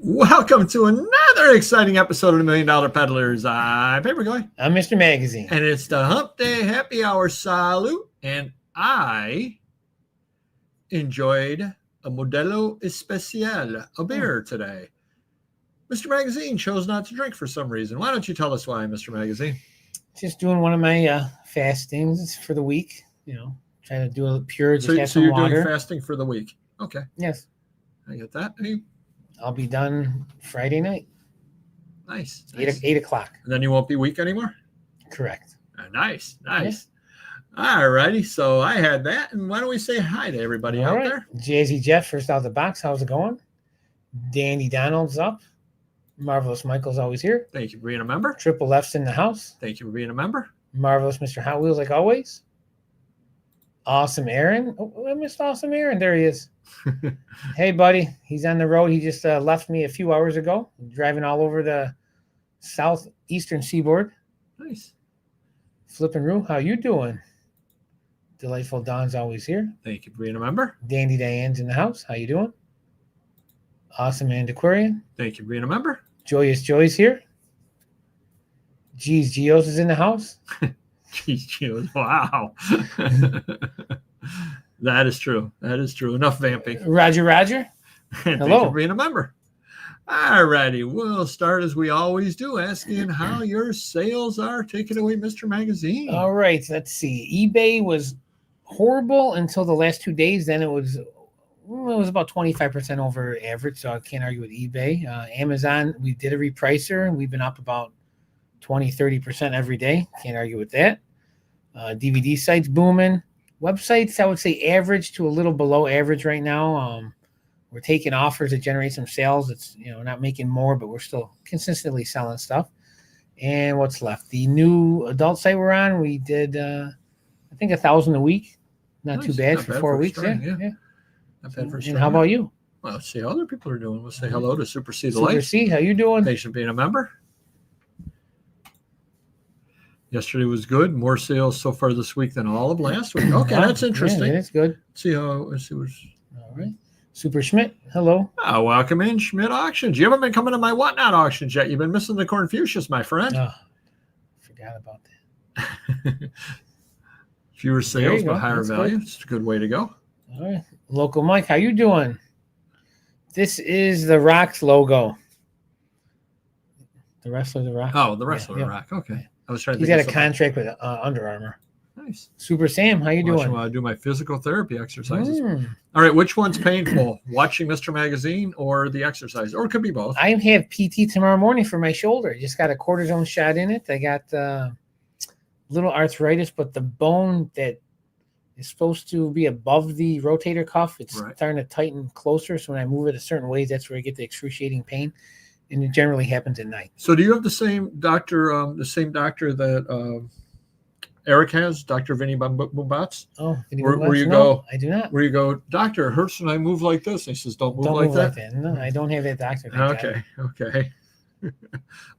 Welcome to another exciting episode of the $1 Million Peddlers. I'm Paperboy. I'm Mr. Magazine. And it's the Hump Day Happy Hour Salute. And I enjoyed a Modelo Especial, a beer today. Mr. Magazine chose not to drink for some reason. Why don't you tell us why, Mr. Magazine? Just doing one of my fastings for the week. Trying to do a pure, just have So some you're water. doing fasting for the week. Okay. Yes. I get that. I'll be done Friday night. Nice. 8 o'clock. And then you won't be weak anymore? Correct. Nice. All righty. So I had that. And why don't we say hi to everybody out there? Jazzy Jeff, first out the box. How's it going? Dandy Donald's up. Marvelous Michael's always here. Thank you for being a member. Triple F's in the house. Thank you for being a member. Marvelous Mr. Hot Wheels, like always. Awesome Aaron. Oh, I missed Awesome Aaron. There he is. Hey, buddy. He's on the road. He just left me a few hours ago, driving all over the southeastern seaboard. Nice. Flippin' Roo, how you doing? Delightful Don's always here. Thank you for being a member. Dandy Diane's in the house. How you doing? Awesome Antiquarian. Thank you for being a member. Joyous Joy's here. Geez, Geos is in the house. Jeez, Geos. Wow. That is true. Enough vamping. Roger. Thank Hello. you for being a member. All righty. We'll start as we always do, asking how your sales are. Take it away, Mr. Magazine. All right. Let's see. eBay was horrible until the last 2 days. Then it was about 25% over average, so I can't argue with eBay. Amazon, we did a repricer, and we've been up about 20-30% every day. Can't argue with that. DVD sites booming. Websites, I would say average to a little below average right now. We're taking offers to generate some sales. It's not making more, but we're still consistently selling stuff. And what's left? The new adult site we're on, we did I think 1,000 a week. Not too bad for 4 weeks. Yeah. Not bad for And how about you? Well, let's see how other people are doing. We'll say hello to Super C the Super Light. C, how you doing? Thanks for being a member. Yesterday was good. More sales so far this week than all of last week. Okay, that's interesting. Yeah, that's good. Let's see what's. All right. Super Schmidt, hello. Welcome in, Schmidt Auctions. You haven't been coming to my Whatnot auctions yet. You've been missing the Cornfucius, my friend. Oh, forgot about that. Fewer sales, but higher That's value. good. It's a good way to go. All right. Local Mike, how you doing? This is the Rocks logo. The wrestler, the Rock. Oh, the wrestler, Rock. Okay. I was trying to He's think got a contract with Under Armour. Nice. Super Sam, how you doing? I do my physical therapy exercises. All right, which one's painful? Watching Mr. Magazine or the exercise? Or it could be both. I have PT tomorrow morning for my shoulder. Just got a cortisone shot in it. I got little arthritis, but the bone that is supposed to be above the rotator cuff, it's starting to tighten closer. So when I move it a certain way, that's where I get the excruciating pain. And it generally happens at night. So do you have the same doctor that Eric has, Dr. Vinny Bumbatz? Oh, where you no, go? I do not. Where you go, doctor, it hurts when I move like this. And he says, don't move like that. No, I don't have that doctor. Okay.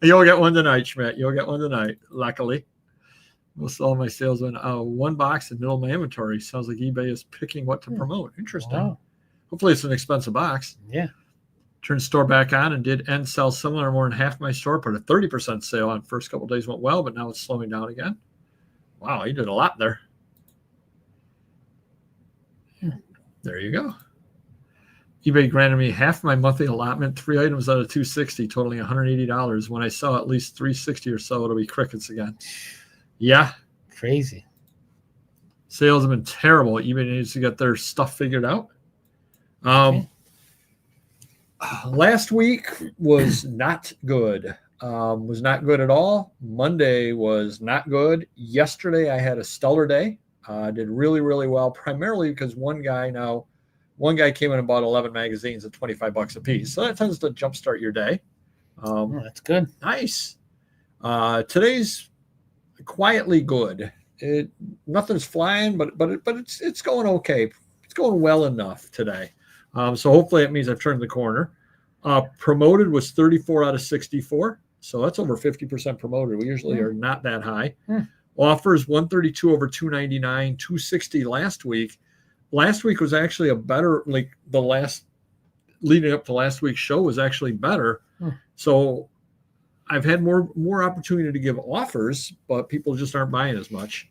You'll get one tonight, Schmidt. You'll get one tonight, luckily. Most all my sales went one box in the middle of my inventory. Sounds like eBay is picking what to promote. Interesting. Wow. Hopefully it's an expensive box. Yeah. Turned the store back on and did end sell similar. More than half my store. Put a 30% sale on. First couple of days went well, but now it's slowing down again. Wow, you did a lot there. There you go. eBay granted me half my monthly allotment, 3 items out of 260, totaling $180. When I sell at least 360 or so, it'll be crickets again. Yeah. Crazy. Sales have been terrible. eBay needs to get their stuff figured out. Last week was not good. Was not good at all. Monday was not good. Yesterday I had a stellar day. Did really, really well, primarily because one guy came in and bought 11 magazines at $25 a piece. So that tends to jumpstart your day. That's good. Nice. Today's quietly good. Nothing's flying, but it's going okay. It's going well enough today. So hopefully it means I've turned the corner. Promoted was 34 out of 64. So that's over 50% promoted. We usually are not that high. Offers 132 over 299, 260 last week. Last week was actually a better, like the last leading up to last week's show was actually better. So I've had more opportunity to give offers, but people just aren't buying as much.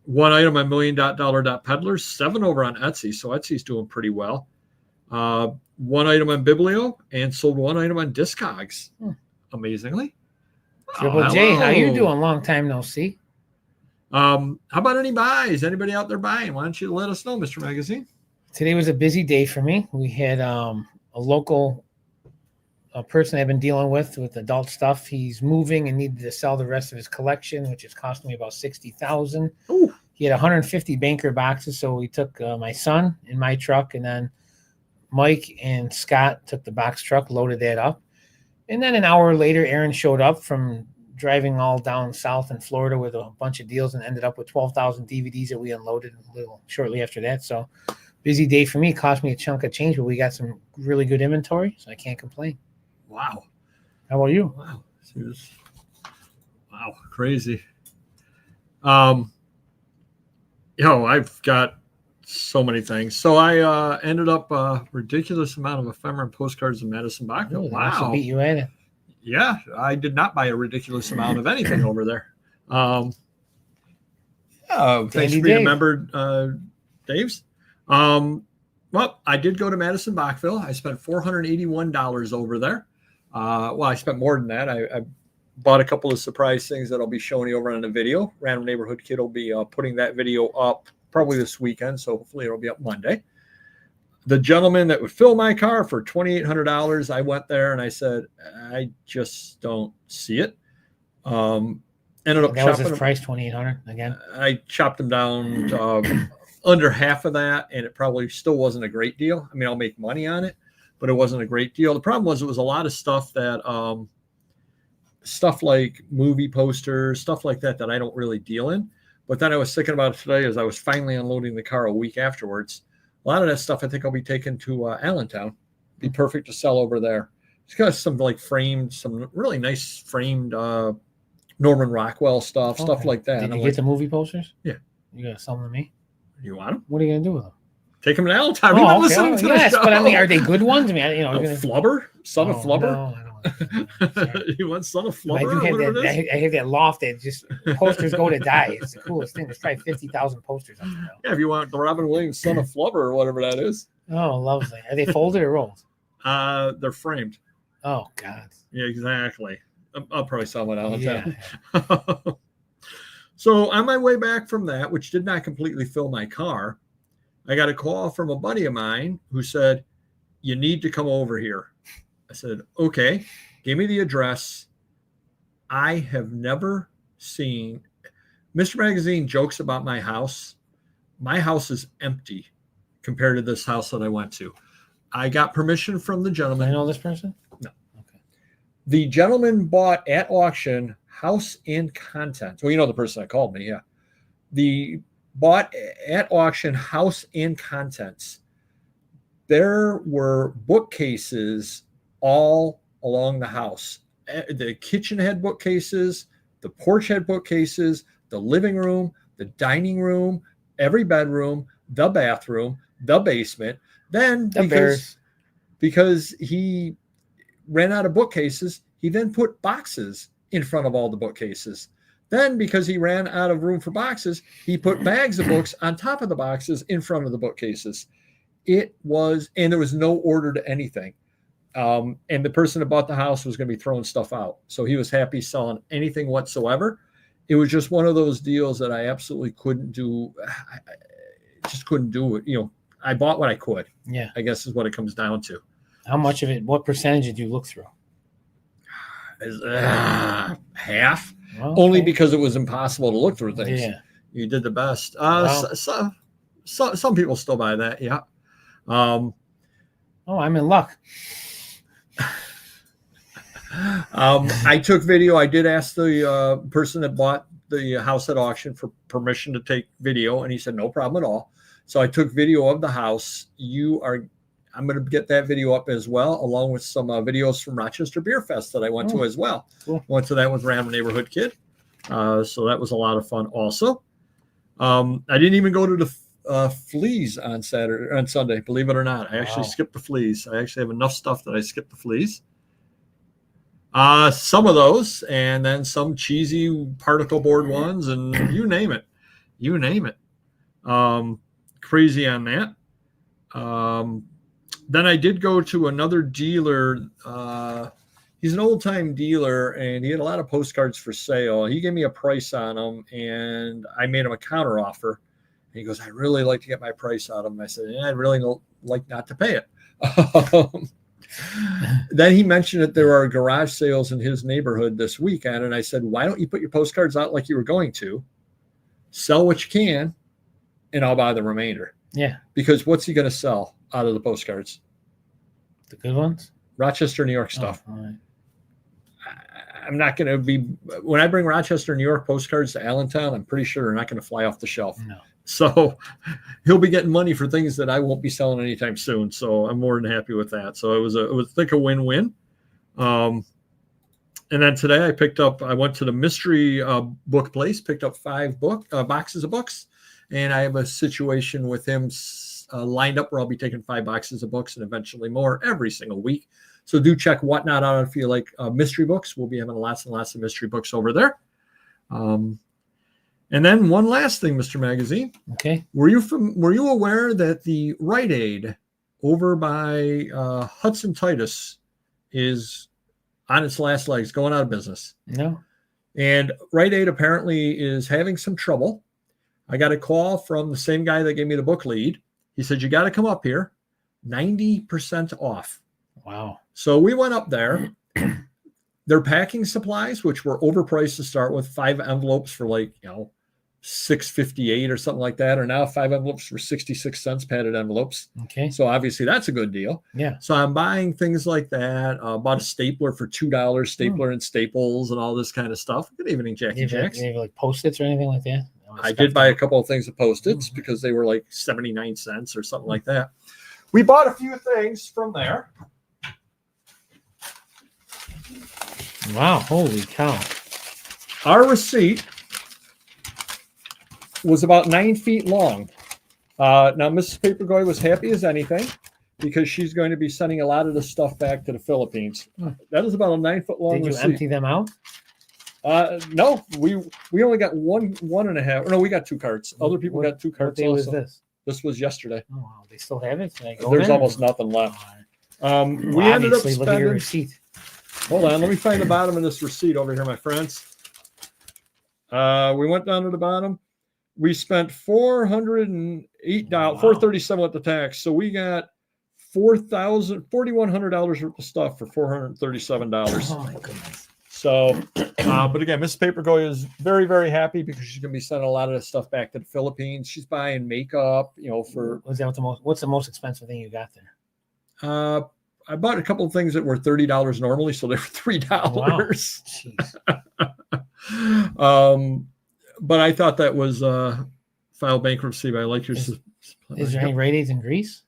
One item on $1,000,000.peddlers, 7 over on Etsy. So Etsy's doing pretty well. One item on Biblio and sold 1 item on Discogs. Amazingly. Triple J, how you doing? Long time no see. How about any buys? Anybody out there buying? Why don't you let us know, Mr. Magazine? Today was a busy day for me. We had a local person I've been dealing with adult stuff. He's moving and needed to sell the rest of his collection, which is costing me about $60,000. He had 150 banker boxes, so we took my son in my truck, and then Mike and Scott took the box truck, loaded that up. And then an hour later, Aaron showed up from driving all down south in Florida with a bunch of deals and ended up with 12,000 DVDs that we unloaded a little shortly after that. So busy day for me. Cost me a chunk of change, but we got some really good inventory, so I can't complain. Wow. How about you? Wow. Wow. Crazy. I've got so many things. So I ended up a ridiculous amount of ephemera and postcards in Madison Bachville. Wow. Beat you at it. Yeah, I did not buy a ridiculous amount of anything over there. Thanks for being a member, Dave's. Well, I did go to Madison Bachville. I spent $481 over there. I spent more than that. I bought a couple of surprise things that I'll be showing you over on the video. Random Neighborhood Kid will be putting that video up probably this weekend, so hopefully it'll be up Monday. The gentleman that would fill my car for $2,800, I went there and I said, I just don't see it. Ended up that was his price, $2,800 again. I chopped him down to, under half of that, and it probably still wasn't a great deal. I mean, I'll make money on it, but it wasn't a great deal. The problem was it was a lot of stuff that stuff like movie posters, stuff like that I don't really deal in. But then I was thinking about it today as I was finally unloading the car a week afterwards. A lot of that stuff I think I'll be taking to Allentown. Be perfect to sell over there. It's got some some really nice framed Norman Rockwell stuff like that. Did you get the movie posters? Yeah. You gonna sell them to me? You want them? What are you gonna do with them? Take them to Allentown. You've been listening to the show. But I mean, are they good ones? I mean, Flubber? Son of Flubber? No, I don't. You want Son of Flubber? I have that loft that just posters go to die. It's the coolest thing. There's probably 50,000 posters on there. Yeah, if you want the Robin Williams Son of Flubber or whatever that is. Oh, lovely. Are they folded or rolled? They're framed. Oh, God. Yeah, exactly. I'll probably sell one Allentown. Yeah. So on my way back from that, which did not completely fill my car, I got a call from a buddy of mine who said, you need to come over here. I said, okay, give me the address. I have never seen, Mr. Magazine jokes about my house. My house is empty compared to this house that I went to. I got permission from the gentleman. Do I know this person? No. Okay. The gentleman bought at auction house and contents. Well, you know the person that called me, yeah. The bought at auction house and contents. There were bookcases all along the house. The kitchen had bookcases, the porch had bookcases, the living room, the dining room, every bedroom, the bathroom, the basement. Then because he ran out of bookcases, he then put boxes in front of all the bookcases. Then because he ran out of room for boxes, he put bags of books on top of the boxes in front of the bookcases. And there was no order to anything. And the person that bought the house was going to be throwing stuff out. So he was happy selling anything whatsoever. It was just one of those deals that I absolutely couldn't do. I just couldn't do it. I bought what I could. Yeah. I guess is what it comes down to. How much of it, what percentage did you look through? Half. Well, okay. Only because it was impossible to look through things. Yeah. You did the best. Wow. Some people still buy that. Yeah. I'm in luck. I took video. I did ask the person that bought the house at auction for permission to take video, and he said no problem at all. So I took video of the house. I'm going to get that video up as well, along with some videos from Rochester Beer Fest that I went to as well. Cool. Went to that with Random Neighborhood Kid. So that was a lot of fun also. I didn't even go to fleas on Sunday. Believe it or not, I actually Wow. skipped the fleas. I actually have enough stuff that I skipped the fleas. Some of those, and then some cheesy particle board ones, and you name it. You name it. Crazy on that. Then I did go to another dealer. He's an old time dealer, and he had a lot of postcards for sale. He gave me a price on them, and I made him a counter offer. And he goes, "I'd really like to get my price out of them." I said, "Yeah, I'd really like not to pay it." Then he mentioned that there are garage sales in his neighborhood this weekend, and I said, "Why don't you put your postcards out like you were going to? Sell what you can, and I'll buy the remainder." Yeah. Because what's he going to sell out of the postcards? The good ones? Rochester, New York stuff. Oh, all right. I'm not going to be, when I bring Rochester, New York postcards to Allentown, I'm pretty sure they're not going to fly off the shelf. No. So he'll be getting money for things that I won't be selling anytime soon. So I'm more than happy with that. So it was a win-win. And then today I went to the mystery book place, picked up 5 boxes of books. And I have a situation with him lined up where I'll be taking 5 boxes of books and eventually more every single week. So do check Whatnot out if you like mystery books. We'll be having lots and lots of mystery books over there. And then one last thing, Mr. Magazine. Okay. Were you aware that the Rite Aid over by Hudson Titus is on its last legs, going out of business? No. And Rite Aid apparently is having some trouble. I got a call from the same guy that gave me the book lead. He said, "You got to come up here, 90% off." Wow. So we went up there. Their packing supplies, which were overpriced to start with, 5 envelopes for $6.58 or something like that, are now 5 envelopes for 66 cents, padded envelopes. Okay. So obviously that's a good deal. Yeah. So I'm buying things like that. Bought a stapler for $2, stapler and staples and all this kind of stuff. Good evening, Jackie Jacks. You have like Post-its or anything like that? I did buy a couple of things of Post-its because they were like 79 cents or something like that. We bought a few things from there. Wow, holy cow. Our receipt was about 9 feet long. Now, Mrs. Papergoy was happy as anything because she's going to be sending a lot of the stuff back to the Philippines. That is about a 9 foot long Did you receipt. empty them out? No, we only got one and a half. No, we got 2 carts. Other people got 2 carts. What day was also. this? This was yesterday. Oh, wow. They still have it? There's almost nothing left. We ended up Look at your spending. receipt. Hold on, let me find the bottom of this receipt over here, my friends. We went down to the bottom. We spent $408, $437 with the tax. So we got $4,100 worth of stuff for $437. Oh my goodness. So, but again, Miss Papergoy is very, very happy because she's going to be sending a lot of this stuff back to the Philippines. She's buying makeup, for. What's the most expensive thing you got there? I bought a couple of things that were $30 normally, so they were $3. Wow. But I thought that was file bankruptcy. But I like your. Is there any Rite Aids in Greece?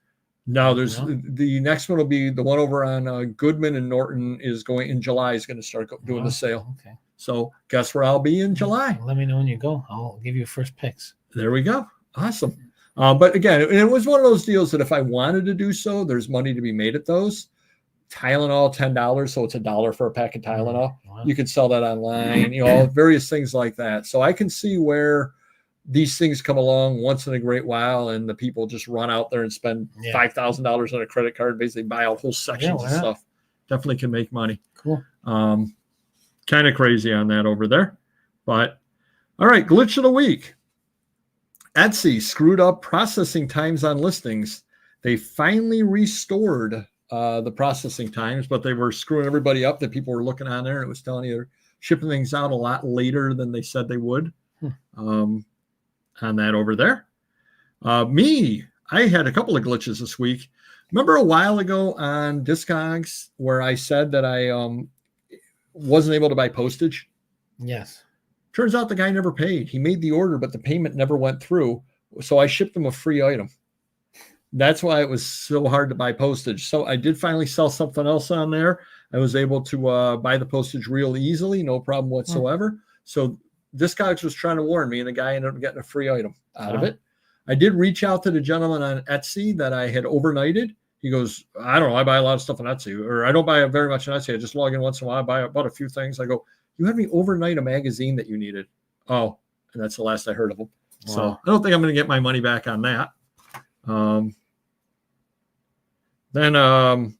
No, there's the next one will be the one over on Goodman and Norton is going in July. Is going to start doing the sale. Okay. So guess where I'll be in July. Let me know when you go. I'll give you first picks. There we go. Awesome. But again, it was one of those deals that if I wanted to do so, there's money to be made at those. Tylenol, $10, so it's $1 for a pack of Tylenol. Wow. You could sell that online, various things like that. So I can see where these things come along once in a great while, and the people just run out there and spend $5,000 on a credit card, basically buy out whole sections of stuff. Definitely can make money. Cool. Kind of crazy on that over there. But all right, glitch of the week. Etsy screwed up processing times on listings. They finally restored the processing times, but they were screwing everybody up that people were looking on there, and it was telling you they're shipping things out a lot later than they said they would on that over there. I had a couple of glitches this week. Remember a while ago on Discogs where I said that I wasn't able to buy postage? Yes. Turns out the guy never paid. He made the order, but the payment never went through. So I shipped him a free item. That's why it was so hard to buy postage. So I did finally sell something else on there. I was able to buy the postage real easily, no problem whatsoever. So Discogs was trying to warn me, and the guy ended up getting a free item out of it. I did reach out to the gentleman on Etsy that I had overnighted. He goes, I don't know. I buy a lot of stuff on Etsy, or I don't buy very much on Etsy. I just log in once in a while. I buy about a few things. I go, you had me overnight a magazine that you needed. Oh, and that's the last I heard of him. Wow. So I don't think I'm going to get my money back on that. Then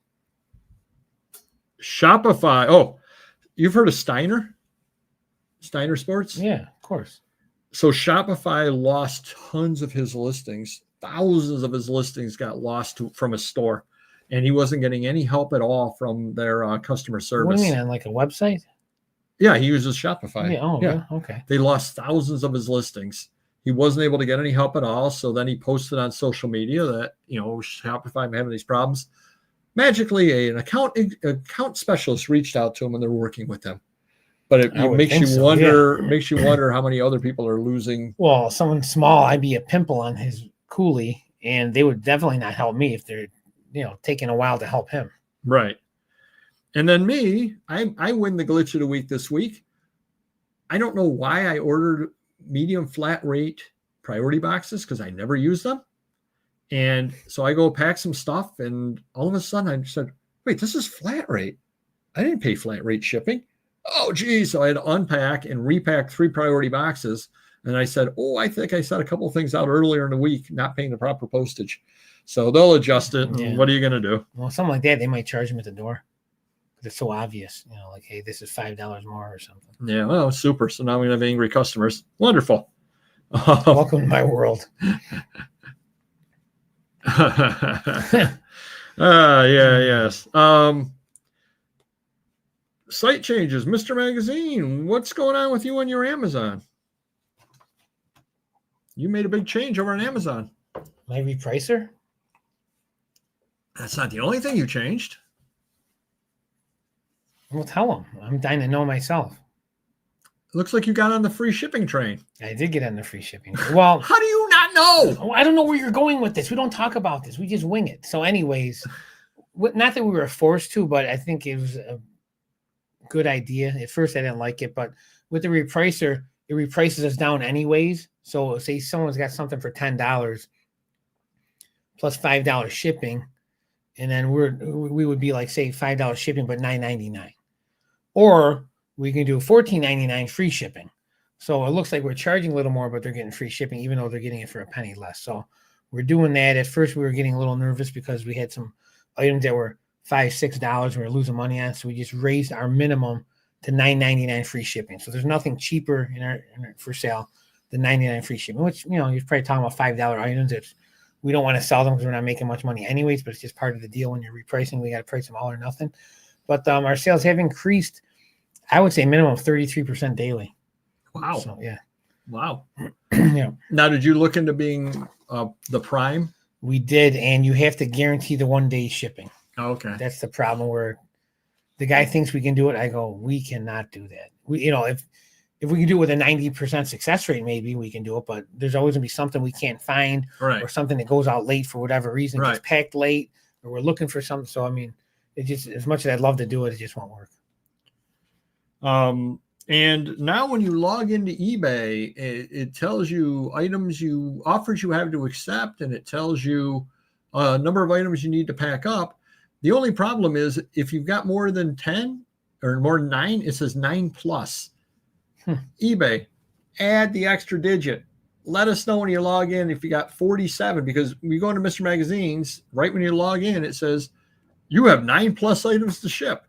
Shopify. Oh, you've heard of Steiner Sports? Yeah, of course. So Shopify lost tons of his listings. Thousands of his listings got lost from a store, and he wasn't getting any help at all from their customer service. What do you mean, on like a website? Yeah, he uses Shopify. Yeah. Oh, yeah. Okay. They lost thousands of his listings. He wasn't able to get any help at all. So then he posted on social media that, Shopify, I'm having these problems. Magically, an account specialist reached out to him, and they're working with him. But it makes you wonder. Yeah. Makes you wonder how many other people are losing. Well, someone small, I'd be a pimple on his coolie, and they would definitely not help me if they're, taking a while to help him. Right. And then me, I win the glitch of the week this week. I don't know why I ordered medium flat rate priority boxes, because I never use them. And so I go pack some stuff, and all of a sudden I said, wait, this is flat rate. I didn't pay flat rate shipping. Oh, geez. So I had to unpack and repack 3 priority boxes. And I said, I think I said a couple of things out earlier in the week, not paying the proper postage. So they'll adjust it. And what are you going to do? Well, something like that, they might charge them at the door. It's so obvious, like, hey, this is $5 more or something. Yeah, well, super. So now we have angry customers. Wonderful. Welcome to my world. Yes. Site changes. Mr. Magazine, what's going on with you on your Amazon? You made a big change over on Amazon. My repricer? That's not the only thing you changed. Well, tell them. I'm dying to know myself. It looks like you got on the free shipping train. I did get on the free shipping. Well, how do you not know? I don't know where you're going with this. We don't talk about this. We just wing it. So anyways, not that we were forced to, but I think it was a good idea. At first, I didn't like it, but with the repricer, it reprices us down anyways. So say someone's got something for $10 plus $5 shipping, and then we would be like, say, $5 shipping, but $9.99. Or we can do $14.99 free shipping. So it looks like we're charging a little more, but they're getting free shipping, even though they're getting it for a penny less. So we're doing that. At first, we were getting a little nervous because we had some items that were $5, $6 we were losing money on. So we just raised our minimum to $9.99 free shipping. So there's nothing cheaper in our for sale than $9.99 free shipping, which, you're probably talking about $5 items. We don't want to sell them because we're not making much money anyways, but it's just part of the deal when you're repricing. We got to price them all or nothing. But our sales have increased, I would say, minimum of 33% daily. Wow. So, yeah. Wow. Yeah. Now, did you look into being the Prime? We did, and you have to guarantee the 1-day shipping. Oh, okay. That's the problem, where the guy thinks we can do it. I go, we cannot do that. If we can do it with a 90% success rate, maybe we can do it, but there's always going to be something we can't find, right, or something that goes out late for whatever reason, right, gets packed late, or we're looking for something. So, it just, as much as I'd love to do it, it just won't work. And now when you log into eBay, it tells you offers you have to accept, and it tells you a number of items you need to pack up. The only problem is if you've got more than 10 or more than 9, it says 9+. eBay, add the extra digit. Let us know when you log in if you got 47, because we go into Mr. Magazine's, right when you log in, it says you have 9+ items to ship.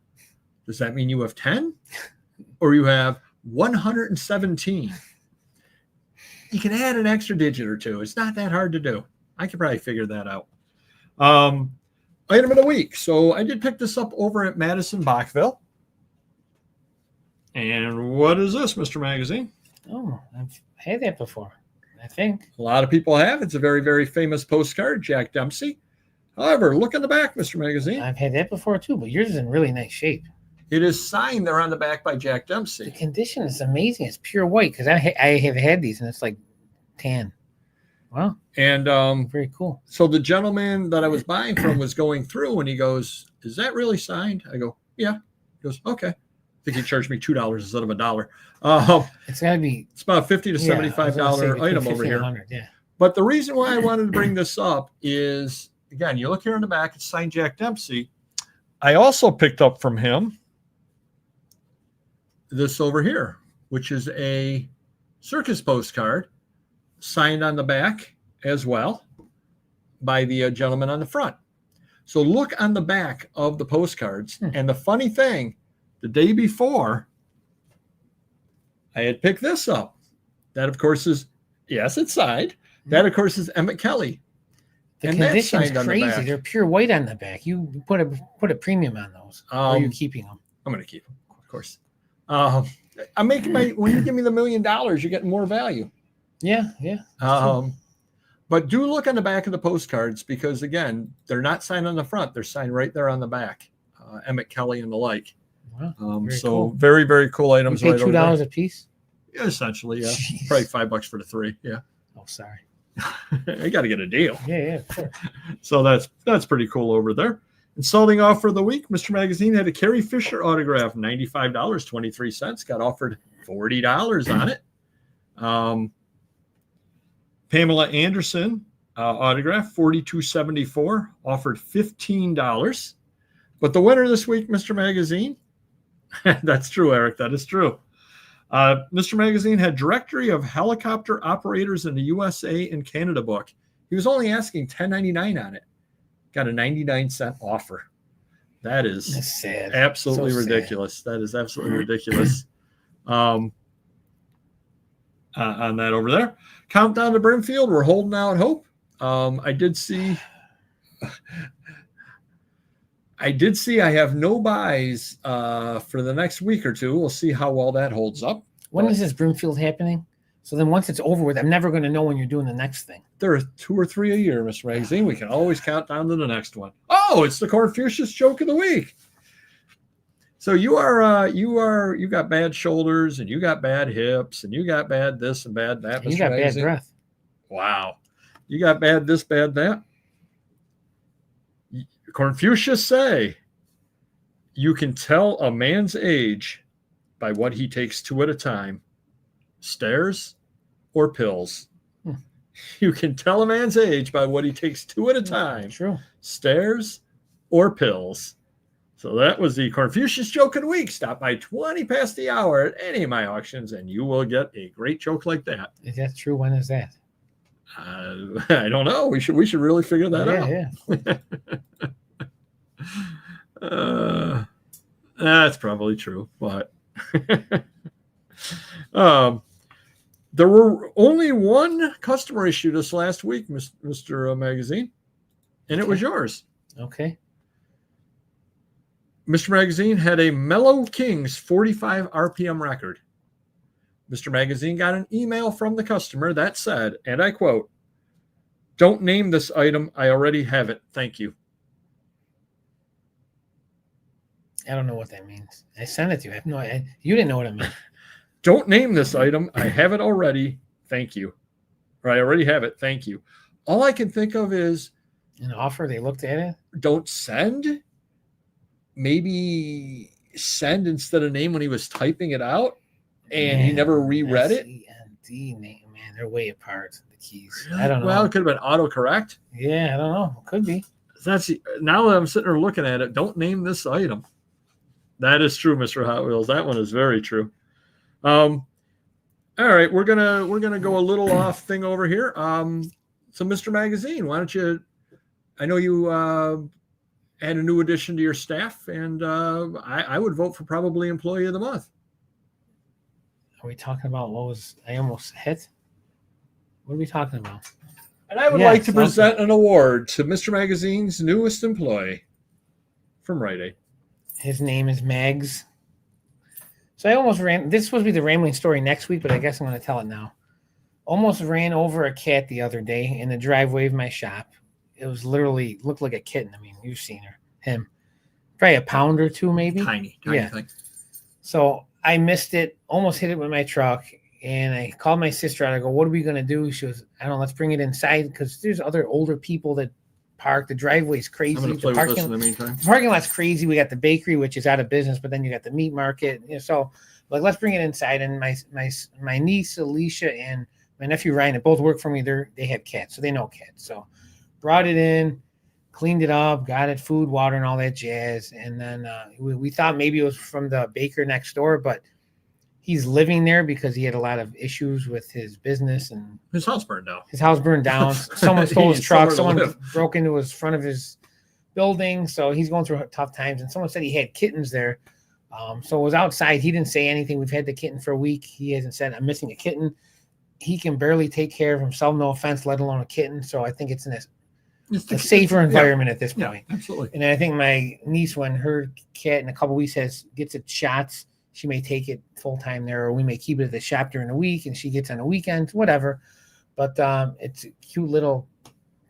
Does that mean you have 10 or you have 117? You can add an extra digit or two. It's not that hard to do. I could probably figure that out. Item of the week. So I did pick this up over at Madison Bachville. And what is this, Mr. Magazine? Oh, I've had that before, I think. A lot of people have. It's a very, very famous postcard, Jack Dempsey. However, look in the back, Mr. Magazine. I've had that before, too, but yours is in really nice shape. It is signed there on the back by Jack Dempsey. The condition is amazing. It's pure white, because I have had these, and it's like tan. Wow. And very cool. So the gentleman that I was buying from was going through, and he goes, "Is that really signed?" I go, "Yeah." He goes, "Okay." I think he charged me $2 instead of $1. It's got to be. It's about $50 to $75 item over here. Yeah. But the reason why I wanted to bring this up is, again, you look here in the back, it's signed Jack Dempsey. I also picked up from him this over here, which is a circus postcard signed on the back as well by the gentleman on the front. So look on the back of the postcards. And the funny thing, the day before, I had picked this up. That, of course, is, yes, it's signed. That, of course, is Emmett Kelly. The condition's crazy. They're pure white on the back. You put a premium on those. Or are you keeping them? I'm going to keep them, of course. I'm making when you give me the $1 million, you're getting more value. Yeah. But do look on the back of the postcards because, again, they're not signed on the front. They're signed right there on the back. Emmett Kelly and the like. Wow, cool. Very, very cool items. You pay $2 a piece? Yeah, essentially, yeah. Jeez. Probably $5 for the 3, yeah. Oh, sorry. I got to get a deal. Yeah, of course. So that's pretty cool over there. And starting off for the week, Mr. Magazine had a Carrie Fisher autograph, $95.23. Got offered $40 on it. Pamela Anderson autograph, $42.74, offered $15. But the winner this week, Mr. Magazine, that's true, Eric, that is true. Mr. Magazine had Directory of Helicopter Operators in the USA and Canada book. He was only asking $10.99 on it. Got a 99-cent offer. That's sad. Absolutely So ridiculous. Sad. That is absolutely ridiculous. On that over there. Countdown to Brimfield. We're holding out hope. I did see I have no buys for the next week or two. We'll see how well that holds up. When is this Brimfield happening? So then once it's over with, I'm never going to know when you're doing the next thing. There are 2 or 3 a year, Mr. Magazine. We can always count down to the next one. Oh, it's the Confucius joke of the week. So you got bad shoulders and you got bad hips and you got bad this and bad that. You got bad breath. Wow. You got bad this, bad that. Confucius say, you can tell a man's age by what he takes 2 at a time, stairs or pills. You can tell a man's age by what he takes 2 at a time, True. Stairs or pills. So that was the Confucius joke of the week. Stop by 20 past the hour at any of my auctions and you will get a great joke like that. Is that true? When is that? I don't know. We should really figure that out. Yeah. That's probably true, but there were only one customer issue this last week, Mr. Magazine, and it was yours. Okay. Mr. Magazine had a Mellow Kings 45 RPM record. Mr. Magazine got an email from the customer that said, and I quote, "Don't name this item. I already have it. Thank you." I don't know what that means. I sent it to you. I have no idea. You didn't know what it meant. Don't name this item. I have it already. Thank you. Or I already have it. Thank you. All I can think of is an offer. They looked at it. Don't send. Maybe send instead of name when he was typing it out and he never reread it. S-E-N-D name, man. They're way apart. The keys. I don't know. Well, it could have been autocorrect. Yeah, I don't know. Could be. That's now that I'm sitting there looking at it. Don't name this item. That is true, Mr. Hot Wheels. That one is very true. All right, we're gonna go a little off thing over here. So, Mr. Magazine, why don't you? I know you add a new addition to your staff, and I would vote for probably Employee of the Month. Are we talking about what was I almost hit? What are we talking about? And I would like to present an award to Mr. Magazine's newest employee from Rite Aid. His name is Mags. So I almost ran. This was supposed to be the rambling story next week, but I guess I'm going to tell it now. Almost ran over a cat the other day in the driveway of my shop. It was literally looked like a kitten. I mean, you've seen him. Probably a pound or two, maybe. Tiny thing. So I missed it, almost hit it with my truck. And I called my sister out. I go, what are we going to do? She goes, I don't know, let's bring it inside because there's other older people that park. The driveway's crazy. I'm going to play with this in the meantime. The parking lot's crazy. We got the bakery, which is out of business, but then you got the meat market. So like, let's bring it inside. And my niece, Alicia, and My nephew Ryan, that both work for me. They have cats, so they know cats. So brought it in, cleaned it up, got it food, water, and all that jazz. And then we thought maybe it was from the baker next door, but he's living there because he had a lot of issues with his business and His house burned down. His house burned down. Someone stole his truck. Someone broke into his front of his building. So he's going through tough times. And someone said he had kittens there. So it was outside. He didn't say anything. We've had the kitten for a week. He hasn't said, I'm missing a kitten. He can barely take care of himself, no offense, let alone a kitten. So I think it's in a safer environment at this point. Yeah, absolutely. And I think my niece, when her cat in a couple of weeks gets its shots, she may take it full time there, or we may keep it at the shop during the week and she gets on the weekends, whatever. But it's a cute little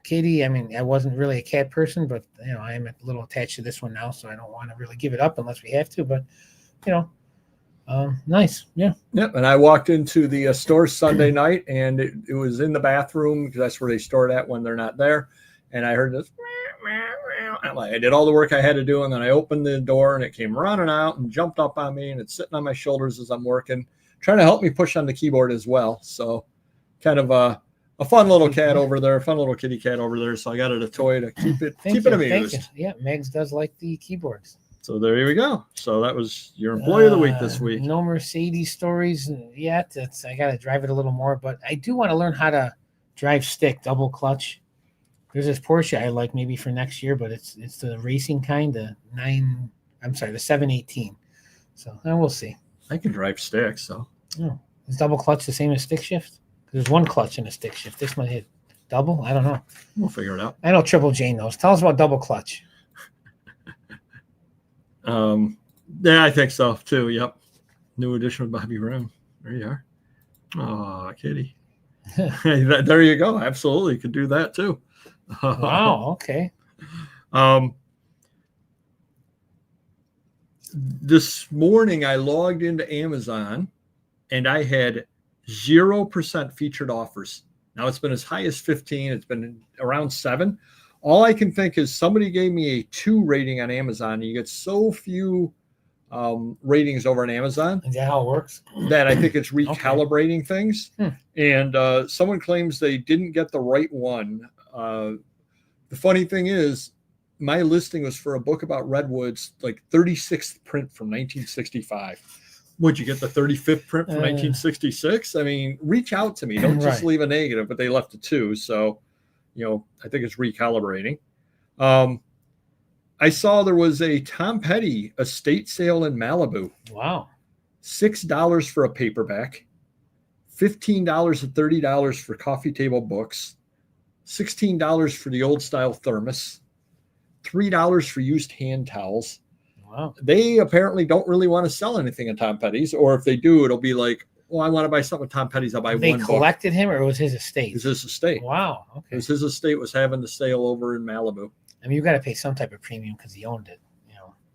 kitty. I mean, I wasn't really a cat person, but I am a little attached to this one now, so I don't want to really give it up unless we have to. But nice, yeah. Yep. And I walked into the store Sunday night, and it was in the bathroom because that's where they store it at when they're not there. And I heard this. I did all the work I had to do, and then I opened the door, and it came running out and jumped up on me, and it's sitting on my shoulders as I'm working, trying to help me push on the keyboard as well. So, kind of a fun little cat over there, fun little kitty cat over there. So I got it a toy to keep it amused. Yeah, Megs does like the keyboards. So there we go. So that was your employee of the week this week. No Mercedes stories yet. I got to drive it a little more, but I do want to learn how to drive stick, double clutch. There's this Porsche I like maybe for next year, but it's the racing kind, the 718. So we'll see. I can drive stick, so. Oh, is double clutch the same as stick shift? There's one clutch in a stick shift. This might hit double. I don't know. We'll figure it out. I know Triple J knows. Tell us about double clutch. Yeah, I think so too. Yep. New edition of Bobby Brown. There you are. Oh, kitty. There you go. Absolutely. Could do that too. Wow. Okay. This morning I logged into Amazon and I had 0% featured offers. Now it's been as high as 15. It's been around 7. All I can think is somebody gave me a 2 rating on Amazon. You get so few ratings over on Amazon. Is that how it works? That I think it's recalibrating things. And someone claims they didn't get the right one. The funny thing is, my listing was for a book about redwoods, like 36th print from 1965. Would you get the 35th print from 1966? I mean, reach out to me. Don't just leave a negative, but they left a 2. So, I think it's recalibrating. I saw there was a Tom Petty estate sale in Malibu. Wow. $6 for a paperback, $15 and $30 for coffee table books, $16 for the old style thermos, $3 for used hand towels. Wow. They apparently don't really want to sell anything at Tom Petty's, or if they do, it'll be like, well, I want to buy something at Tom Petty's. I'll buy one book. They collected him, or it was his estate? It was his estate. Wow. Okay. It was his estate was having the sale over in Malibu. I mean, you got to pay some type of premium because he owned it.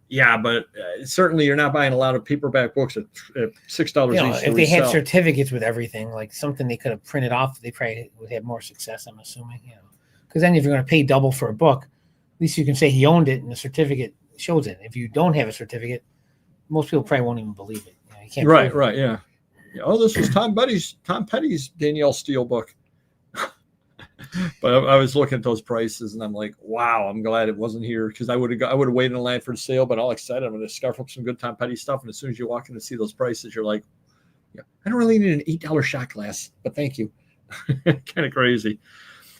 Yeah, but certainly you're not buying a lot of paperback books at $6 each. If they had certificates with everything, like something they could have printed off, they probably would have more success, I'm assuming. Because then if you're going to pay double for a book, at least you can say he owned it and the certificate shows it. If you don't have a certificate, most people probably won't even believe it. You can't. Right, yeah. Oh, this was Tom Petty's Danielle Steele book. But I was looking at those prices and I'm like, wow, I'm glad it wasn't here, because I would have waited in line for the sale, but all excited. I'm going to scarf up some good Tom Petty stuff. And as soon as you walk in to see those prices, you're like, yeah, I don't really need an $8 shot glass, but thank you. Kind of crazy.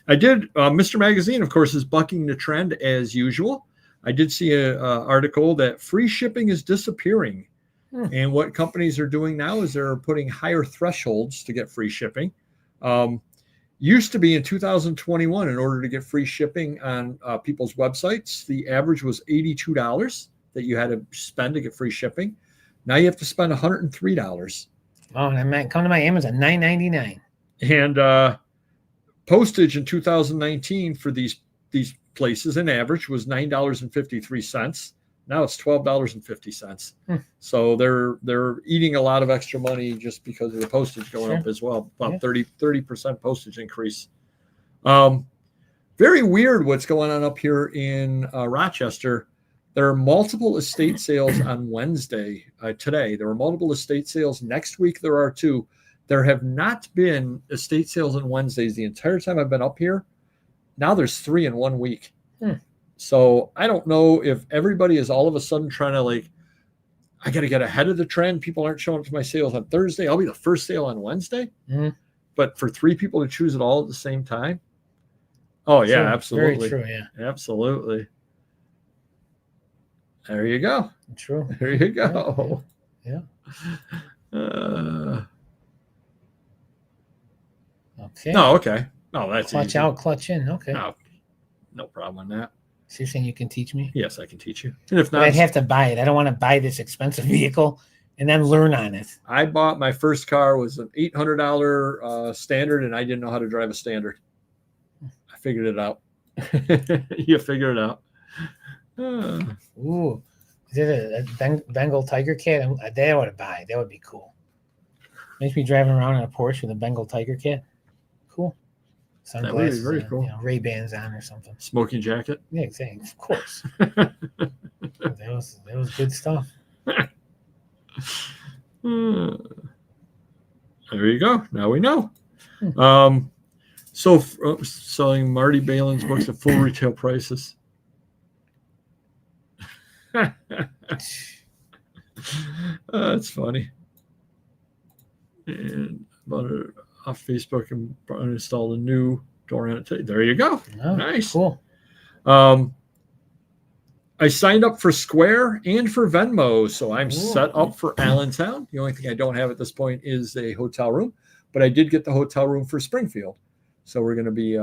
I did. Mr. Magazine, of course, is bucking the trend as usual. I did see an article that free shipping is disappearing. And what companies are doing now is they're putting higher thresholds to get free shipping. Used to be in 2021, in order to get free shipping on people's websites, the average was $82 that you had to spend to get free shipping. Now you have to spend $103. Oh, and I might come to my Amazon, $9.99. And postage in 2019 for these places, in average, was $9.53. Now it's $12.50. So they're eating a lot of extra money just because of the postage going up as well. About 30% postage increase. Very weird what's going on up here in Rochester. There are multiple estate sales on Wednesday today. There are multiple estate sales. Next week there are 2. There have not been estate sales on Wednesdays the entire time I've been up here. Now there's 3 in 1 week. So I don't know if everybody is all of a sudden trying to like, I got to get ahead of the trend. People aren't showing up to my sales on Thursday. I'll be the first sale on Wednesday. But for 3 people to choose it all at the same time. Oh, yeah, True. absolutely. Very true, yeah. Absolutely. There you go. True. There you go. Yeah. Okay. No, okay. No, that's clutch easy. out, clutch in. Okay. No problem on that. So you're saying you can teach me? Yes, I can teach you. And if not, but I'd have to buy it. I don't want to buy this expensive vehicle and then learn on it. I bought my first car was an $800 standard, and I didn't know how to drive a standard. I figured it out. You figure it out. Ooh, is it a Bengal tiger cat? That I would buy. That would be cool. Makes me driving around on a Porsche with a Bengal tiger cat. Cool. That would be very cool. Ray-Bans on or something. Smoking jacket. Yeah, exactly. Of course. that was good stuff. There you go. Now we know. So selling Marty Balin's books at full retail prices. That's funny. And about it off Facebook and installed a new door on it. There you go. Oh, nice. Cool. I signed up for Square and for Venmo, so I'm set up for Allentown. The only thing I don't have at this point is a hotel room, but I did get the hotel room for Springfield. So we're going to be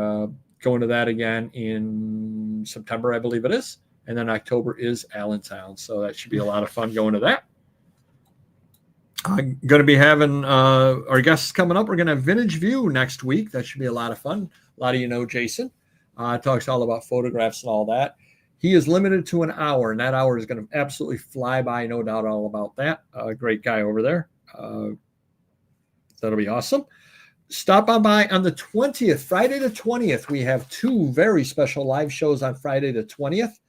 going to that again in September, I believe it is. And then October is Allentown. So that should be a lot of fun going to that. I'm going to be having our guests coming up. We're going to have Vintage View next week. That should be a lot of fun. A lot of you know Jason. Talks all about photographs and all that. He is limited to an hour, and that hour is going to absolutely fly by. No doubt all about that. Great guy over there. That'll be awesome. Stop on by on the 20th, Friday the 20th. We have 2 very special live shows on Friday the 20th.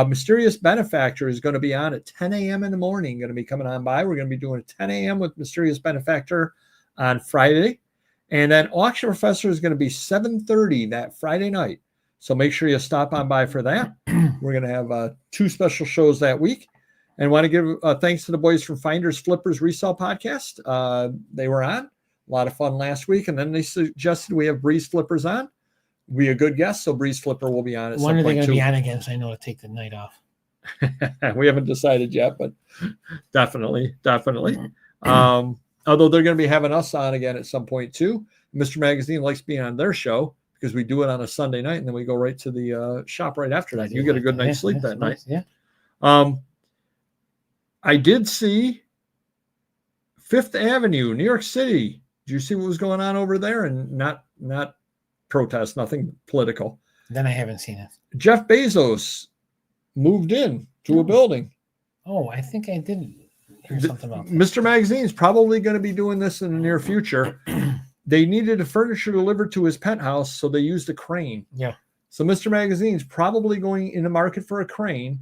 Mysterious Benefactor is going to be on at 10 a.m. in the morning. Going to be coming on by. We're going to be doing 10 a.m. with Mysterious Benefactor on Friday. And then Auction Professor is going to be 7:30 that Friday night. So make sure you stop on by for that. We're going to have 2 special shows that week. And want to give thanks to the boys from Finders Flippers Resale Podcast. They were on. A lot of fun last week. And then they suggested we have Breeze Flippers on. Be a good guest. So Breeze Flipper will be on at some point. When are they going to be on again? So I know to take the night off. We haven't decided yet, but definitely. Although they're going to be having us on again at some point too. Mr. Magazine likes being on their show because we do it on a Sunday night and then we go right to the shop right after that. You get a good night's sleep that night. Yeah. I did see Fifth Avenue, New York City. Did you see what was going on over there? And not protest, nothing political. Then I haven't seen it. Jeff Bezos moved in to a building. Oh, I think I did hear something about that. Mr. Magazine's probably going to be doing this in the near future. They needed a furniture delivered to his penthouse, so they used a crane. Yeah. So Mr. Magazine's probably going in the market for a crane.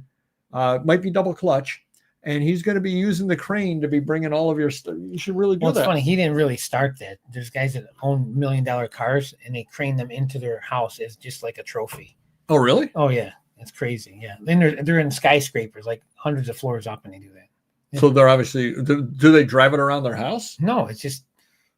Might be double clutch. And he's going to be using the crane to be bringing all of your stuff. You should really do that. It's funny. He didn't really start that. There's guys that own $1 million cars, and they crane them into their house as just like a trophy. Oh, really? Oh, yeah. It's crazy. Yeah. Then they're in skyscrapers, like hundreds of floors up, and they do that. Yeah. So they're obviously, do they drive it around their house? No, it's just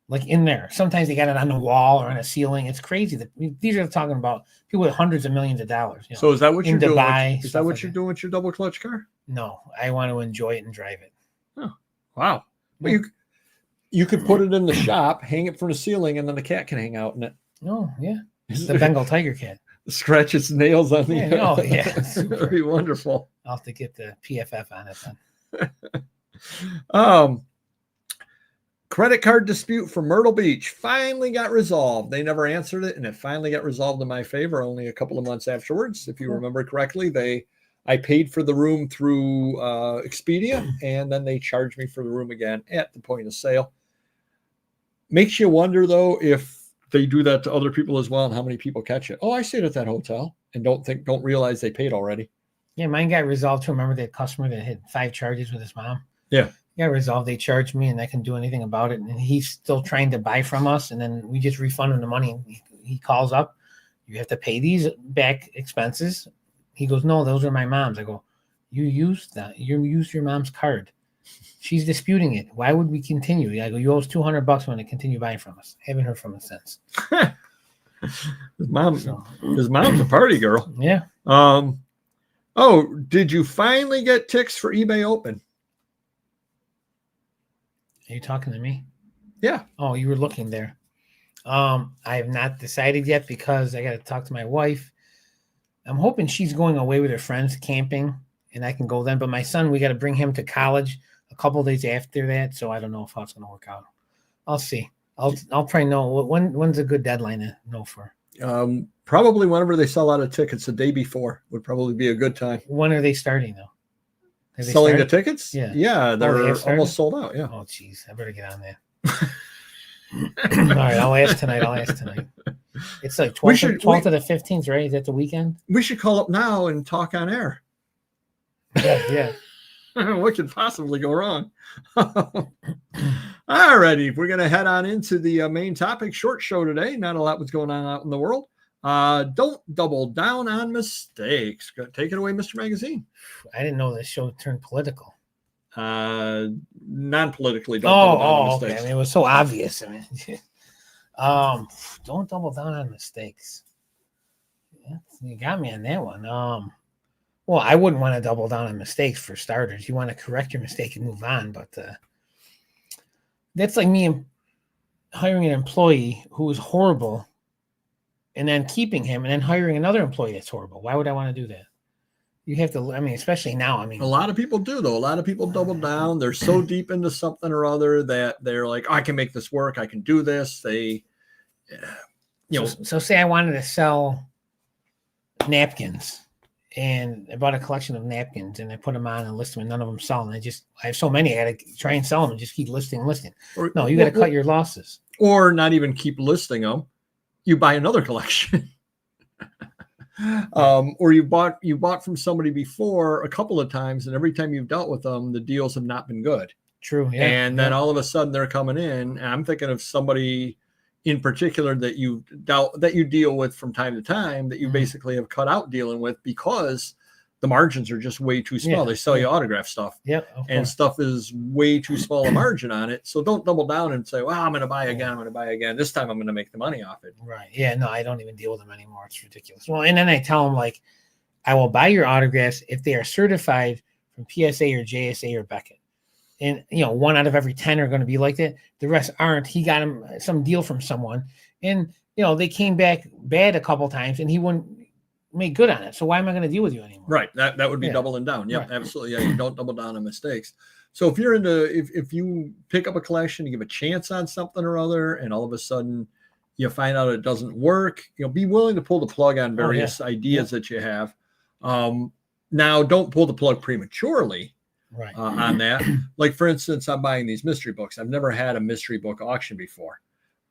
like in there. Sometimes they got it on the wall or on a ceiling. It's crazy. These are talking about people with hundreds of millions of dollars. You know, so is that what you're doing? Dubai, Is that what you're doing with your double clutch car? No, I want to enjoy it and drive it. Oh, wow. Well, you could put it in the shop, hang it from the ceiling, and then the cat can hang out in it. Oh, yeah. It's the Bengal tiger cat. Scratch its nails on the end. Oh, yeah. Very wonderful. I'll have to get the PFF on it then. Credit card dispute for Myrtle Beach finally got resolved. They never answered it, and it finally got resolved in my favor only a couple of months afterwards. If you remember correctly, I paid for the room through Expedia, and then they charged me for the room again at the point of sale. Makes you wonder, though, if they do that to other people as well and how many people catch it. Oh, I stayed at that hotel and don't realize they paid already. Yeah, mine got resolved too. Remember that customer that had 5 charges with his mom? Yeah. Yeah, resolve. They charge me, and I can do anything about it. And he's still trying to buy from us, and then we just refund him the money. He calls up, you have to pay these back expenses. He goes, no, those are my mom's. I go, you used that. You used your mom's card. She's disputing it. Why would we continue? I go, you owe us $200 when to continue buying from us. Haven't heard from us since. His mom's a party girl. Yeah. Oh, did you finally get ticks for eBay Open? Are you talking to me? Yeah. Oh, you were looking there. I have not decided yet because I got to talk to my wife. I'm hoping she's going away with her friends camping, and I can go then. But my son, we got to bring him to college a couple of days after that, so I don't know how it's going to work out. I'll see. I'll probably know when's a good deadline to know for. Probably whenever they sell out of tickets, the day before would probably be a good time. When are they starting though? Selling the tickets? Yeah, they're almost sold out. Yeah. Oh, geez, I better get on that. All right, I'll ask tonight. It's like 12th to the 15th, right? Is that the weekend? We should call up now and talk on air. Yeah. What could possibly go wrong? All righty, we're going to head on into the main topic. Short show today. Not a lot was going on out in the world. Don't double down on mistakes. Take it away, Mr. Magazine. I didn't know this show turned political. Non-politically. Don't double down on mistakes. Okay. I mean, it was so obvious. I mean, don't double down on mistakes. You got me on that one. Well, I wouldn't want to double down on mistakes for starters. You want to correct your mistake and move on, but that's like me hiring an employee who is horrible and then keeping him and then hiring another employee that's horrible. Why would I want to do that? You have to, I mean, especially now. I mean, a lot of people do, though. A lot of people double down. They're so deep into something or other that they're like, I can make this work. I can do this. They, So say I wanted to sell napkins and I bought a collection of napkins and I put them on and list them and none of them sell. And I have so many, I got to try and sell them and just keep listing. No, you got to cut your losses. Or not even keep listing them. You buy another collection. Or you bought from somebody before a couple of times, and every time you've dealt with them, the deals have not been good. True. Yeah. And then all of a sudden they're coming in. And I'm thinking of somebody in particular that you deal with from time to time that you basically have cut out dealing with because the margins are just way too small. They sell you autograph stuff. Yep. And stuff is way too small a margin on it. So don't double down and say, well, I'm going to buy again. This time I'm going to make the money off it. Right. Yeah. No, I don't even deal with them anymore. It's ridiculous. Well, and then I tell them, like, I will buy your autographs if they are certified from PSA or JSA or Beckett. And, 1 out of every 10 are going to be like that. The rest aren't. He got him some deal from someone. And, they came back bad a couple times and he wouldn't make good on it. So why am I going to deal with you anymore? Right. That would be doubling down. Yep, right. Absolutely. Yeah, you don't double down on mistakes. So if you're if you pick up a collection, you give a chance on something or other, and all of a sudden you find out it doesn't work, be willing to pull the plug on various ideas that you have. Now, don't pull the plug prematurely. Right. On that. Like, for instance, I'm buying these mystery books. I've never had a mystery book auction before.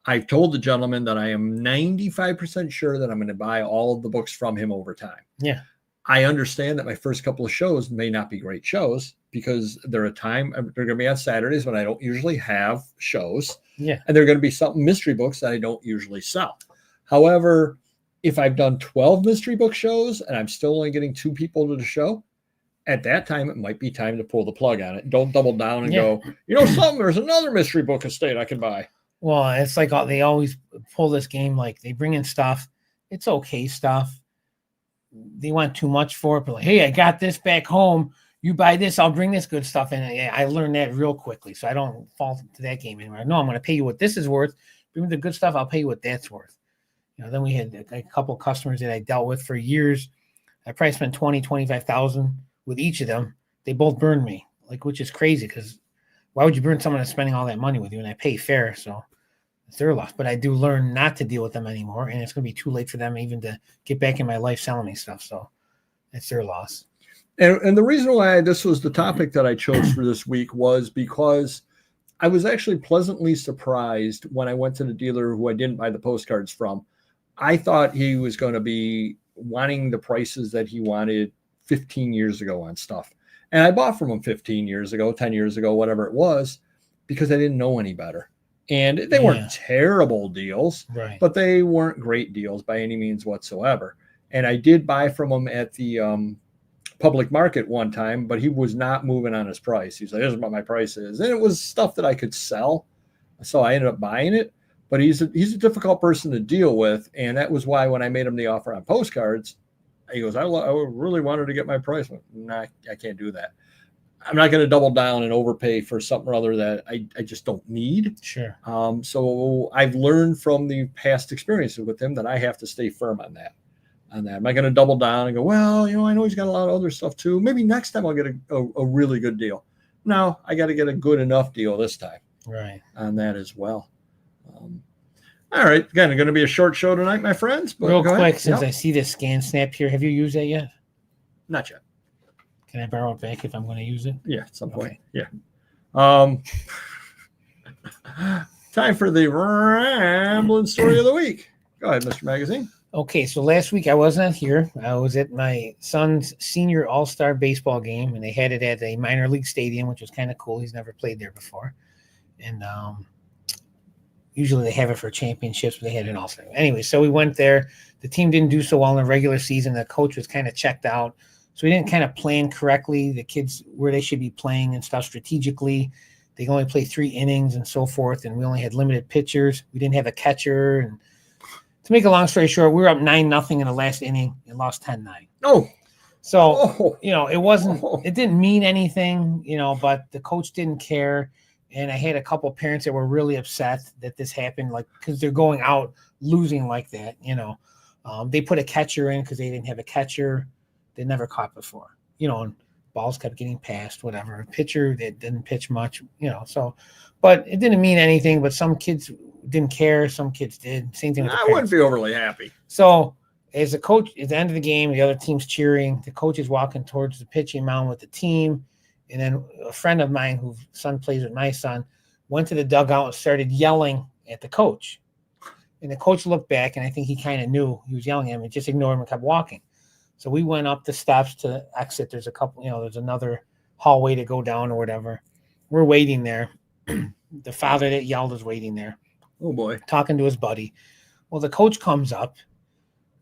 I've told the gentleman that I am 95% sure that I'm going to buy all of the books from him over time. Yeah. I understand that my first couple of shows may not be great shows because they're going to be on Saturdays when I don't usually have shows. Yeah. And they're going to be something mystery books that I don't usually sell. However, if I've done 12 mystery book shows and I'm still only getting 2 people to the show, at that time, it might be time to pull the plug on it. Don't double down and go, there's another mystery book estate I can buy. Well, it's like they always pull this game. Like, they bring in stuff. It's okay stuff. They want too much for it. But like, hey, I got this back home. You buy this, I'll bring this good stuff in. I learned that real quickly. So I don't fall into that game anymore. No, I'm going to pay you what this is worth. Bring me the good stuff. I'll pay you what that's worth. Then we had a couple customers that I dealt with for years. I probably spent $25,000 with each of them. They both burned me, which is crazy because why would you burn someone that's spending all that money with you? And I pay fair, so it's their loss. But I do learn not to deal with them anymore, and it's going to be too late for them even to get back in my life selling me stuff. So it's their loss. And the reason why this was the topic that I chose for this week was because I was actually pleasantly surprised when I went to the dealer who I didn't buy the postcards from. I thought he was going to be wanting the prices that he wanted 15 years ago on stuff. And I bought from them 15 years ago, 10 years ago, whatever it was, because I didn't know any better. And they weren't terrible deals, right? but they weren't great deals by any means whatsoever. And I did buy from him at the public market one time, but he was not moving on his price. He's like, "This is what my price is," and it was stuff that I could sell, so I ended up buying it. But he's a difficult person to deal with, and that was why when I made him the offer on postcards, he goes, "I really wanted to get my price." I went, "Nah, I can't do that. I'm not going to double down and overpay for something or other that I just don't need." Sure. So I've learned from the past experiences with him that I have to stay firm on that. Am I going to double down and go, "Well, I know he's got a lot of other stuff too. Maybe next time I'll get a really good deal." No, I got to get a good enough deal this time. Right. On that as well. All right. Again, going to be a short show tonight, my friends. But real quick, since I see this Scan Snap here, have you used that yet? Not yet. Can I borrow it back if I'm going to use it? Yeah, at some point. Okay. Yeah. Time for the rambling story of the week. Go ahead, Mr. Magazine. Okay, so last week I was not here. I was at my son's senior all-star baseball game, and they had it at a minor league stadium, which was kind of cool. He's never played there before. And usually they have it for championships, but they had an all-star. Anyway, so we went there. The team didn't do so well in the regular season. The coach was kind of checked out. So we didn't kind of plan correctly the kids where they should be playing and stuff strategically. They can only play 3 innings and so forth, and we only had limited pitchers. We didn't have a catcher. And to make a long story short, we were up 9-0 in the last inning and lost 10-9. Oh. So, it wasn't – it didn't mean anything, but the coach didn't care. And I had a couple of parents that were really upset that this happened, like because they're going out losing like that, They put a catcher in because they didn't have a catcher. They never caught before, and balls kept getting passed, whatever. A pitcher that didn't pitch much, so, but it didn't mean anything. But some kids didn't care. Some kids did. Same thing with the parents. I wouldn't be overly happy. So as the coach, at the end of the game, the other team's cheering. The coach is walking towards the pitching mound with the team. And then a friend of mine whose son plays with my son went to the dugout and started yelling at the coach. And the coach looked back, and I think he kind of knew he was yelling at him and just ignored him and kept walking. So we went up the steps to exit. There's a couple, there's another hallway to go down or whatever. We're waiting there. The father that yelled is waiting there. Oh, boy. Talking to his buddy. Well, the coach comes up,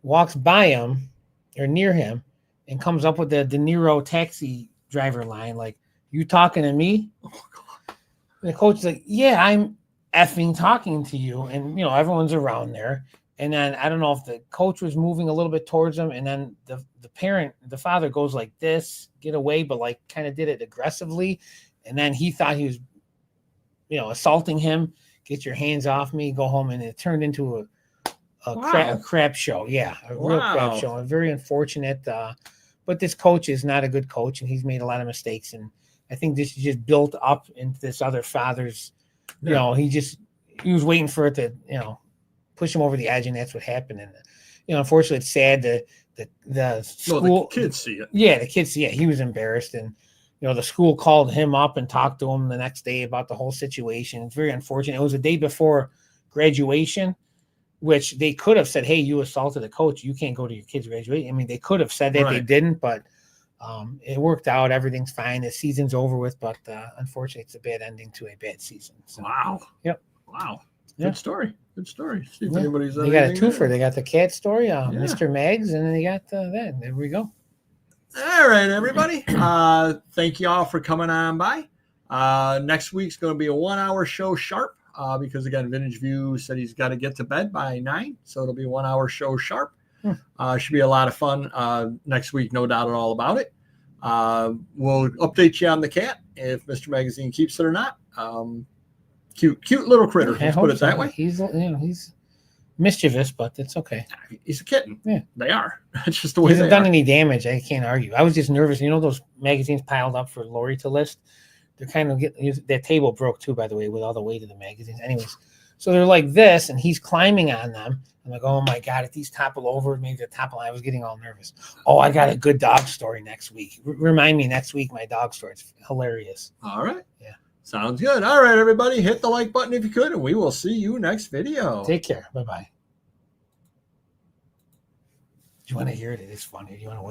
walks by him or near him, and comes up with the De Niro taxi driver line, like, "You talking to me?" Oh, God. And the coach is like, "Yeah, I'm effing talking to you." And, everyone's around there. And then I don't know if the coach was moving a little bit towards him. And then the father goes like this, get away, but like kind of did it aggressively. And then he thought he was, assaulting him. "Get your hands off me, go home." And it turned into a crap show. Yeah. Real crap show. And very unfortunate. But this coach is not a good coach, and he's made a lot of mistakes. And I think this is just built up into this other father's, he was waiting for it to, push him over the edge, and that's what happened. And unfortunately, it's sad that the school, the kids see it. Yeah, the kids see it. He was embarrassed, and the school called him up and talked to him the next day about the whole situation. It's very unfortunate. It was a day before graduation, which they could have said, "Hey, you assaulted a coach. You can't go to your kid's graduation." I mean, they could have said that. Right. They didn't, but it worked out. Everything's fine. The season's over with, but unfortunately, it's a bad ending to a bad season. So, wow. Yep. Wow. Good story. Good story. See if anybody's. They got a twofer. They got the cat story, Mr. Mags, and then they got that. There we go. All right, everybody. Thank you all for coming on by. Next week's going to be a 1-hour show sharp because, again, Vintage View said he's got to get to bed by 9, so it'll be a 1-hour show sharp. Should be a lot of fun next week, no doubt at all about it. We'll update you on the cat if Mr. Magazine keeps it or not. Cute little critter. Let's put it that way. He's mischievous, but it's okay. He's a kitten. Yeah, they are. It's just the way he hasn't done any damage. I can't argue. I was just nervous. Those magazines piled up for Lori to list. They're kind of getting that table broke too, by the way, with all the weight of the magazines. Anyways, so they're like this, and he's climbing on them. I'm like, oh my God, if these topple over, maybe they topple. I was getting all nervous. Oh, I got a good dog story next week. Remind me next week my dog story. It's hilarious. All right. Yeah. Sounds good. All right, everybody, hit the like button if you could, and we will see you next video. Take care. Bye-bye. Do you want to hear it? It is funny. Do you want to